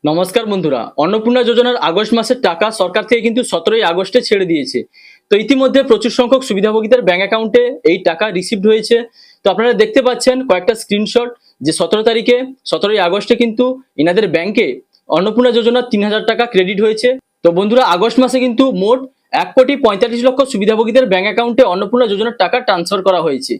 নমস্কার বন্ধুরা, অন্নপূর্ণা যোজনার আগস্ট মাসের টাকা সরকার থেকে কিন্তু 17ই আগস্টে ছেড়ে দিয়েছে। তো ইতিমধ্যে প্রচুর সংখ্যক সুবিধাভোগীদের ব্যাংক অ্যাকাউন্টে এই টাকা রিসিভড হয়েছে। তো আপনারা দেখতে পাচ্ছেন কয়েকটা স্ক্রিনশট যে 17 তারিখে 17ই আগস্টে কিন্তু ইনাদের ব্যাংকে অন্নপূর্ণা যোজনার 3000 টাকা ক্রেডিট হয়েছে। তো বন্ধুরা, আগস্ট মাসে কিন্তু মোট 1,45,00,000 সুবিধাভোগীদের ব্যাংক অ্যাকাউন্টে অন্নপূর্ণা যোজনার টাকা ট্রান্সফার করা হয়েছে।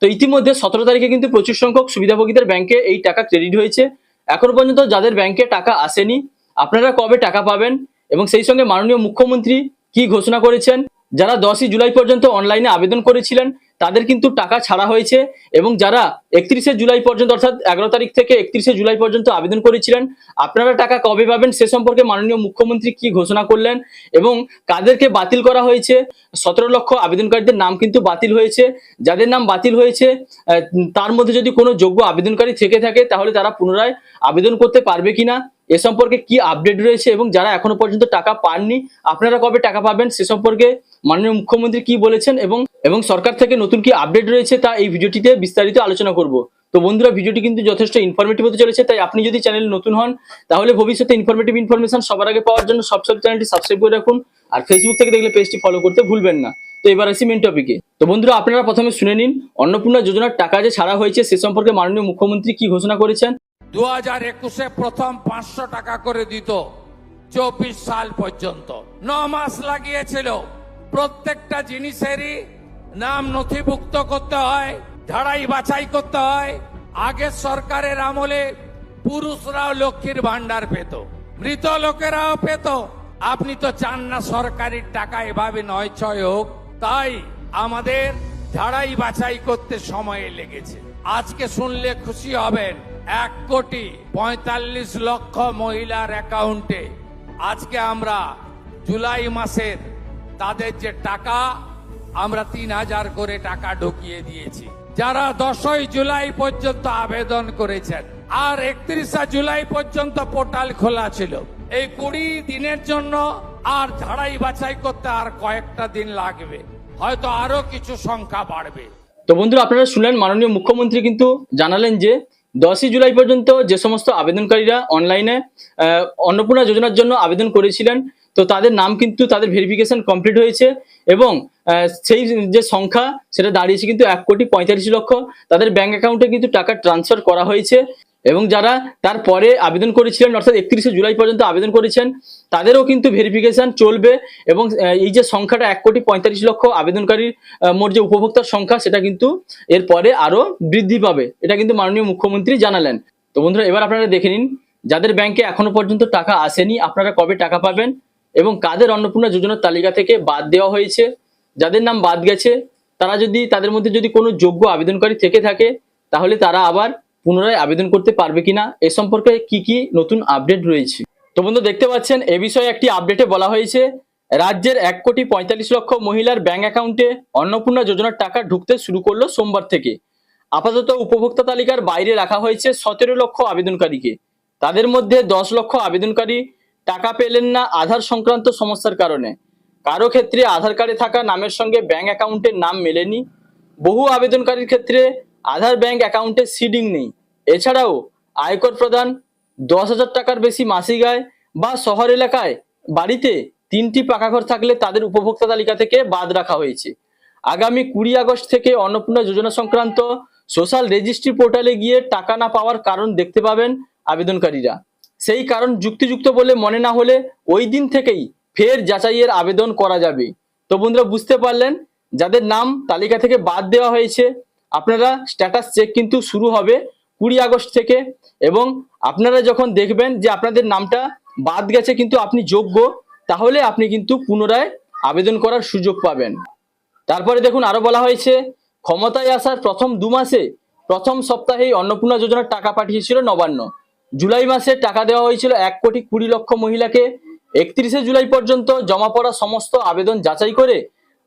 তো ইতিমধ্যে 17 তারিখে কিন্তু প্রচুর সংখ্যক সুবিধাভোগীদের ব্যাংকে এই টাকা ক্রেডিট হয়েছে। এখনো পর্যন্ত যাদের ব্যাংকে টাকা আসেনি, আপনারা কবে টাকা পাবেন এবং সেই সঙ্গে মাননীয় মুখ্যমন্ত্রী কি ঘোষণা করেছেন, যারা 10ই জুলাই পর্যন্ত অনলাইনে আবেদন করেছিলেন তাদের কিন্তু টাকা ছাড়া হয়েছে এবং যারা 31শে জুলাই পর্যন্ত অর্থাৎ 11 তারিখ থেকে 31শে জুলাই পর্যন্ত আবেদন করেছিলেন আপনারা টাকা কবে পাবেন সে সম্পর্কে মাননীয় মুখ্যমন্ত্রী কি ঘোষণা করলেন এবং কাদেরকে বাতিল করা হয়েছে। 17 লক্ষ আবেদনকারীদের নাম কিন্তু বাতিল হয়েছে। যাদের নাম বাতিল হয়েছে তার মধ্যে যদি কোনো যোগ্য আবেদনকারী থেকে থাকে তাহলে তারা পুনরায় আবেদন করতে পারবে কিনা এ সম্পর্কে কি আপডেট রয়েছে এবং যারা এখনো পর্যন্ত টাকা পাননি আপনারা কবে টাকা পাবেন সে সম্পর্কে মাননীয় মুখ্যমন্ত্রী কি বলেছেন এবং সরকার থেকে নতুন কি আপডেট রয়েছে তা এই ভিডিওটিতে বিস্তারিত আলোচনা করব। তো বন্ধুরা, ভিডিওটি কিন্তু যথেষ্ট ইনফরমেটিভ হতে চলেছে, তাই আপনি যদি চ্যানেলে নতুন হন তাহলে ভবিষ্যতে ইনফরমেটিভ ইনফরমেশন সবার আগে পাওয়ার জন্য সবসময় চ্যানেলটি সাবস্ক্রাইব করে রাখুন আর ফেসবুক থেকে দেখলে পেজটি ফলো করতে ভুলবেন না। তো এবার আসি মেন টপিকে। তো বন্ধুরা, আপনারা প্রথমে শুনে নিন অন্নপূর্ণা যোজনার টাকা যে ছাড়া হয়েছে সে সম্পর্কে মাননীয় মুখ্যমন্ত্রী কি ঘোষণা করেছেন। 2021-এ প্রথম 500 টাকা করে দিত 24 সাল পর্যন্ত। 9 মাস লাগিয়েছিল। প্রত্যেকটা জিনিসেরই নাম নথিভুক্ত করতে হয়, ঝাড়াই বাছাই করতে হয়। আগের সরকারের আমলে পুরুষরাও লক্ষ্মীর ভান্ডার পেত, মৃত লোকেরাও পেত। আপনি তো চান না সরকারি টাকা এভাবে নয় ছয় হোক, তাই আমাদের ঝাড়াই বাছাই করতে সময় লেগেছে। আজকে শুনলে খুশি হবেন, 1,45,00,000 মহিলার অ্যাকাউন্টে আজকে আমরা জুলাই মাসের তাদের যে টাকা আমরা 3,000 করে টাকা ঢুকিয়ে দিয়েছি। যারা 10ই জুলাই পর্যন্ত আবেদন করেছেন আর 31শে জুলাই পর্যন্ত পোর্টাল খোলা ছিল, এই 20 দিনের জন্য আর ঝাড়াই বাছাই করতে আর কয়েকটা দিন লাগবে, হয়তো আরো কিছু সংখ্যা বাড়বে। তো বন্ধুরা, আপনারা শুনলেন মাননীয় মুখ্যমন্ত্রী কিন্তু জানালেন যে 10ই জুলাই পর্যন্ত যে সমস্ত আবেদনকারীরা অনলাইনে অন্নপূর্ণা যোজনার জন্য আবেদন করেছিলেন তো তাদের নাম কিন্তু তাদের ভেরিফিকেশন কমপ্লিট হয়েছে এবং সেই যে সংখ্যা সেটা দাঁড়িয়েছে কিন্তু 1,45,00,000। তাদের ব্যাংক অ্যাকাউন্টে কিন্তু টাকা ট্রান্সফার করা হয়েছে এবং যারা তারপরে আবেদন করেছিলেন অর্থাৎ 31শে জুলাই পর্যন্ত আবেদন করেছেন তাদেরও কিন্তু ভেরিফিকেশন চলবে এবং এই যে সংখ্যাটা 1,45,00,000 আবেদনকারীর মোট যে উপভোক্তার সংখ্যা সেটা কিন্তু এরপরে আরো বৃদ্ধি পাবে, এটা কিন্তু মাননীয় মুখ্যমন্ত্রী জানালেন। তো বন্ধুরা, এবার আপনারা দেখে নিন যাদের ব্যাংকে এখনো পর্যন্ত টাকা আসেনি আপনারা কবে টাকা পাবেন এবং কাদের অন্নপূর্ণা যোজনার তালিকা থেকে বাদ দেওয়া হয়েছে। যাদের নাম বাদ গেছে তাদের মধ্যে যদি কোনো যোগ্য আবেদনকারী থেকে থাকে তাহলে তারা আবার পুনরায় আবেদন করতে পারবে কিনা এ সম্পর্কে কি নতুন আপডেট রয়েছে। তো বন্ধু, দেখতে পাচ্ছেন এ বিষয়ে একটি আপডেটে বলা হয়েছে রাজ্যের 1,45,00,000 মহিলার ব্যাংক অ্যাকাউন্টে অন্নপূর্ণা যোজনার টাকা ঢুকতে শুরু করলো সোমবার থেকে। আপাতত উপভোক্তা তালিকার বাইরে রাখা হয়েছে 17 লক্ষ আবেদনকারীকে। তাদের মধ্যে 10 লক্ষ আবেদনকারী টাকা পেলেন না আধার সংক্রান্ত সমস্যার কারণে। কারো ক্ষেত্রে আধার কার্ডে থাকা নামের সঙ্গে ব্যাংক অ্যাকাউন্টের নাম মেলেনি। বহু আবেদনকারীর ক্ষেত্রে আধার ব্যাংক অ্যাকাউন্টে সিডিং নেই। এছাড়াও আয়কর প্রদান, 10,000 টাকার বেশি মাসিক আয় বা শহর এলাকায় বাড়িতে 3টি পাকাঘর থাকলে তাদের উপভোক্তা তালিকা থেকে বাদ রাখা হয়েছে। আগামী 20 আগস্ট থেকে অন্নপূর্ণা যোজনা সংক্রান্ত সোশ্যাল রেজিস্ট্রি পোর্টালে গিয়ে টাকা না পাওয়ার কারণ দেখতে পাবেন আবেদনকারীরা। সেই কারণ যুক্তিযুক্ত বলে মনে না হলে ওই দিন থেকেই ফের যাচাইয়ের আবেদন করা যাবে। তো বন্ধুরা, বুঝতে পারলেন যাদের নাম তালিকা থেকে বাদ দেওয়া হয়েছে আপনারা স্ট্যাটাস চেক কিন্তু শুরু হবে 20 আগস্ট থেকে এবং আপনারা যখন দেখবেন যে আপনাদের নামটা বাদ গেছে কিন্তু আপনি যোগ্য তাহলে আপনি কিন্তু পুনরায় আবেদন করার সুযোগ পাবেন। তারপরে দেখুন আরো বলা হয়েছে ক্ষমতায় আসার প্রথম 2 মাসে প্রথম সপ্তাহেই অন্নপূর্ণা যোজনার টাকা পাঠিয়েছিল নবান্ন। জুলাই মাসে টাকা দেওয়া হয়েছিল 1,20,00,000 মহিলাকে। 31শে জুলাই পর্যন্ত জমা পড়া সমস্ত আবেদন যাচাই করে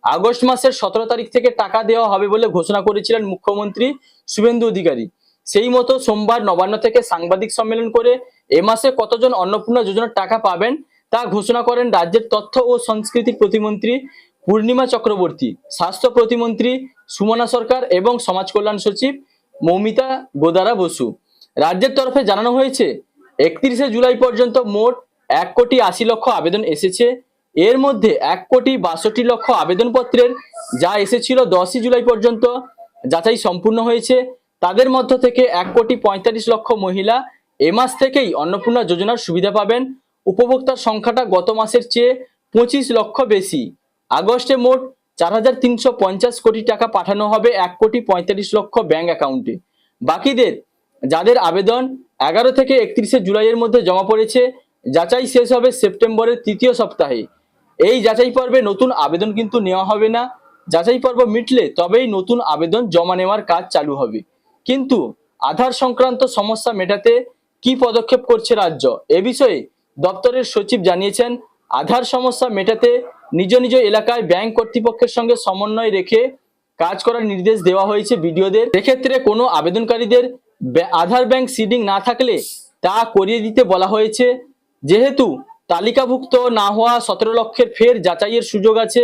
আগস্ট মাসের 17 তারিখ থেকে টাকা দেওয়া হবে বলে ঘোষণা করেছিলেন মুখ্যমন্ত্রী শুভেন্দু অধিকারী। সেই মতো সোমবার নবান্ন থেকে সাংবাদিক সম্মেলন করে এ মাসে কতজন অন্নপূর্ণা যোজনার টাকা পাবেন তা ঘোষণা করেন রাজ্যের তথ্য ও সংস্কৃতি প্রতিমন্ত্রী পূর্ণিমা চক্রবর্তী, স্বাস্থ্য প্রতিমন্ত্রী সুমনা সরকার এবং সমাজ কল্যাণ সচিব মৌমিতা গোদারা বসু। রাজ্যের তরফে জানানো হয়েছে 31শে জুলাই পর্যন্ত মোট 1,80,00,000 আবেদন এসেছে। এর মধ্যে 1,62,00,000 আবেদনপত্রের যা এসেছিল 10ই জুলাই পর্যন্ত যাচাই সম্পূর্ণ হয়েছে। তাদের মধ্য থেকে 1,45,00,000 মহিলা এ মাস থেকেই অন্নপূর্ণা যোজনার সুবিধা পাবেন। উপভোক্তার সংখ্যাটা গত মাসের চেয়ে 25 লক্ষ বেশি। আগস্টে মোট 4,350 কোটি টাকা পাঠানো হবে 1,45,00,000 ব্যাংক অ্যাকাউন্টে। বাকিদের যাদের আবেদন 11 থেকে 31শে জুলাইয়ের মধ্যে জমা পড়েছে, যাচাই শেষ হবে সেপ্টেম্বরের 3য় সপ্তাহে। এই যাচাই পর্বে নতুন আবেদন কিন্তু নেওয়া হবে না। যাচাই পর্ব মিটলে তবেই নতুন আবেদন জমা নেওয়ার কাজ চালু হবে। কিন্তু আধার সংক্রান্ত সমস্যা মেটাতে কি পদক্ষেপ করছে রাজ্য, এ বিষয়ে দপ্তরের সচিব জানিয়েছেন, আধার সমস্যা মেটাতে নিজ নিজ এলাকায় ব্যাংক কর্তৃপক্ষের সঙ্গে সমন্বয় রেখে কাজ করার নির্দেশ দেওয়া হয়েছে বিডিওদের। এক্ষেত্রে কোনো আবেদনকারীদের আধার ব্যাংক সিডিং না থাকলে তা করিয়ে দিতে বলা হয়েছে। যেহেতু তালিকাভুক্ত না হওয়া 17 লক্ষের ফের যাচাইয়ের সুযোগ আছে,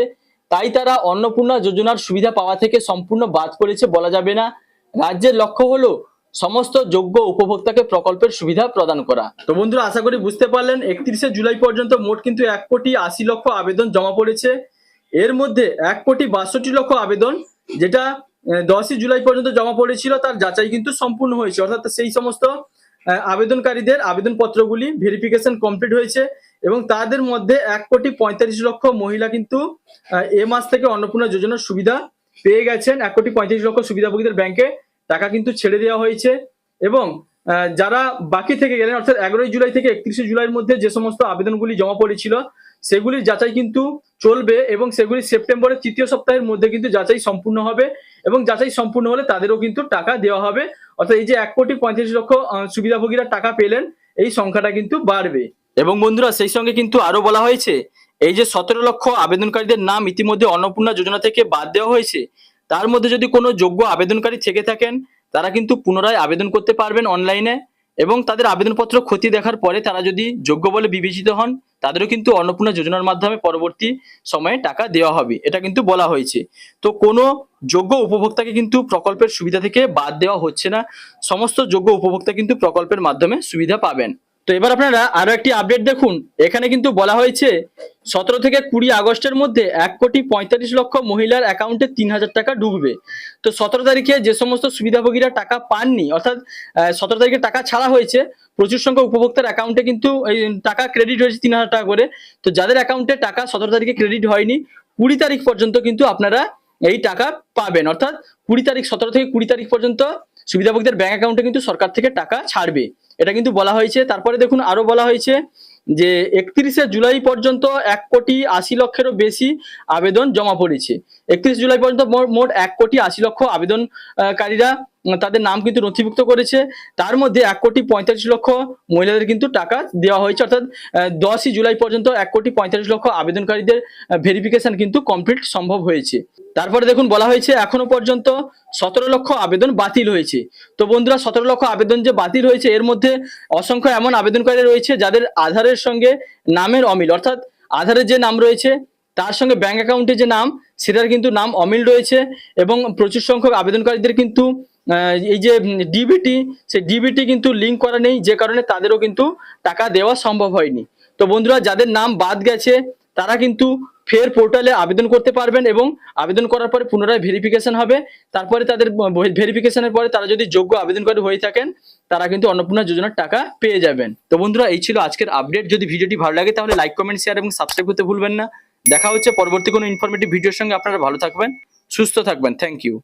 তাই তারা অন্নপূর্ণা যোজনার সুবিধা পাওয়া থেকে সম্পূর্ণ বাদ পড়েছে বলা যাবে না। রাজ্যের লক্ষ্য হলো সমস্ত যোগ্য উপভোক্তাকে প্রকল্পের সুবিধা প্রদান করা। তো বন্ধুরা, আশা করি বুঝতে পারলেন 31শে জুলাই পর্যন্ত মোট কিন্তু 1,80,00,000 আবেদন জমা পড়েছে। এর মধ্যে 1,62,00,000 আবেদন যেটা 10ই জুলাই পর্যন্ত জমা পড়েছিল তার যাচাই কিন্তু সম্পূর্ণ হয়েছে, অর্থাৎ সেই সমস্ত আবেদনকারীদের আবেদনপত্রগুলি ভেরিফিকেশন কমপ্লিট হয়েছে এবং তাদের মধ্যে 1,45,00,000 মহিলা কিন্তু এ মাস থেকে অন্নপূর্ণা যোজনার সুবিধা পেয়ে গেছেন। 1,45,00,000 সুবিধাভোগীদের ব্যাংকে টাকা কিন্তু ছেড়ে দেওয়া হয়েছে এবং যারা বাকি থেকে গেলেন, অর্থাৎ 11ই জুলাই থেকে 31শে জুলাইয়ের মধ্যে যে সমস্ত আবেদনগুলি জমা পড়েছিল সেগুলির যাচাই কিন্তু চলবে এবং সেগুলি সেপ্টেম্বরের 3য় সপ্তাহের মধ্যে কিন্তু যাচাই সম্পূর্ণ হবে এবং যাচাই সম্পূর্ণ হলে তাদেরও কিন্তু টাকা দেওয়া হবে। অর্থাৎ এই যে 1,45,00,000 সুবিধাভোগীরা টাকা পেলেন, এই সংখ্যাটা কিন্তু বাড়বে। এবং বন্ধুরা, সেই সঙ্গে কিন্তু আরো বলা হয়েছে, এই যে 17 লক্ষ আবেদনকারীদের নাম ইতিমধ্যে অন্নপূর্ণা যোজনা থেকে বাদ দেওয়া হয়েছে, তার মধ্যে যদি কোনো যোগ্য আবেদনকারী থেকে থাকেন তারা কিন্তু পুনরায় আবেদন করতে পারবেন অনলাইনে এবং তাদের আবেদনপত্র খতিয়ে দেখার পরে তারা যদি যোগ্য বলে বিবেচিত হন তাদেরও কিন্তু অন্নপূর্ণা যোজনার মাধ্যমে পরবর্তী সময়ে টাকা দেওয়া হবে, এটা কিন্তু বলা হয়েছে। তো কোনো যোগ্য উপভোক্তাকে কিন্তু প্রকল্পের সুবিধা থেকে বাদ দেওয়া হচ্ছে না, সমস্ত যোগ্য উপভোক্তা কিন্তু প্রকল্পের মাধ্যমে সুবিধা পাবেন। তো এবার আপনারা আরো একটি আপডেট দেখুন। এখানে কিন্তু বলা হয়েছে 17 থেকে 20 আগস্টের মধ্যে 1,45,00,000 মহিলার অ্যাকাউন্টে 3,000 টাকা ঢুকবে। তো 17 তারিখে যে সমস্ত সুবিধাভোগীরা টাকা পাননি, অর্থাৎ 17 তারিখে টাকা ছাড়া হয়েছে, প্রচুর সংখ্যক উপভোক্তার অ্যাকাউন্টে কিন্তু এই টাকা ক্রেডিট হয়েছে 3,000 টাকা করে। তো যাদের অ্যাকাউন্টে টাকা 17 তারিখে ক্রেডিট হয়নি, 20 তারিখ পর্যন্ত কিন্তু আপনারা এই টাকা পাবেন। অর্থাৎ 17 থেকে 20 তারিখ পর্যন্ত সুবিধাভোগীদের ব্যাংক অ্যাকাউন্টে কিন্তু সরকার থেকে টাকা ছাড়বে, এটা কিন্তু বলা হয়েছে। তারপরে দেখুন আরো বলা হয়েছে যে 31শে জুলাই পর্যন্ত 1,80,00,000-এরও বেশি আবেদন জমা পড়েছে। 31 জুলাই পর্যন্ত মোট 1,80,00,000 আবেদনকারীরা তাদের নাম কিন্তু নথিভুক্ত করেছে। তার মধ্যে 1,45,00,000 মহিলাদের কিন্তু টাকা দেওয়া হয়েছে, অর্থাৎ 10ই জুলাই পর্যন্ত 1,45,00,000 আবেদনকারীদের ভেরিফিকেশন কিন্তু কমপ্লিট সম্ভব হয়েছে। তারপরে দেখুন বলা হয়েছে এখনো পর্যন্ত 17 লক্ষ আবেদন বাতিল হয়েছে। তো বন্ধুরা, 17 লক্ষ আবেদন যে বাতিল হয়েছে এর মধ্যে অসংখ্য এমন আবেদনকারী রয়েছে যাদের আধারের সঙ্গে নামের অমিল, অর্থাৎ আধারের যে নাম রয়েছে তার সঙ্গে ব্যাংক অ্যাকাউন্টে যে নাম সেটার কিন্তু নাম অমিল রয়েছে এবং প্রচুর সংখ্যক আবেদনকারীদের কিন্তু এই যে ডিবিটি, সেই ডিবিটি কিন্তু লিঙ্ক করা নেই, যে কারণে তাদেরও কিন্তু টাকা দেওয়া সম্ভব হয়নি। তো বন্ধুরা, যাদের নাম বাদ গেছে তারা কিন্তু ফের পোর্টালে আবেদন করতে পারবেন এবং আবেদন করার পরে পুনরায় ভেরিফিকেশন হবে। তারপরে তাদের ভেরিফিকেশনের পরে তারা যদি যোগ্য আবেদনকারী হয়ে থাকেন তারা কিন্তু অন্নপূর্ণা যোজনার টাকা পেয়ে যাবেন। তো বন্ধুরা, এই ছিল আজকের আপডেট। যদি ভিডিওটি ভালো লাগে তাহলে লাইক, কমেন্ট, শেয়ার এবং সাবস্ক্রাইব করতে ভুলবেন না। দেখা হচ্ছে পরবর্তী কোনো ইনফরমেটিভ ভিডিওর সঙ্গে। আপনারা ভালো থাকবেন, সুস্থ থাকবেন। Thank you.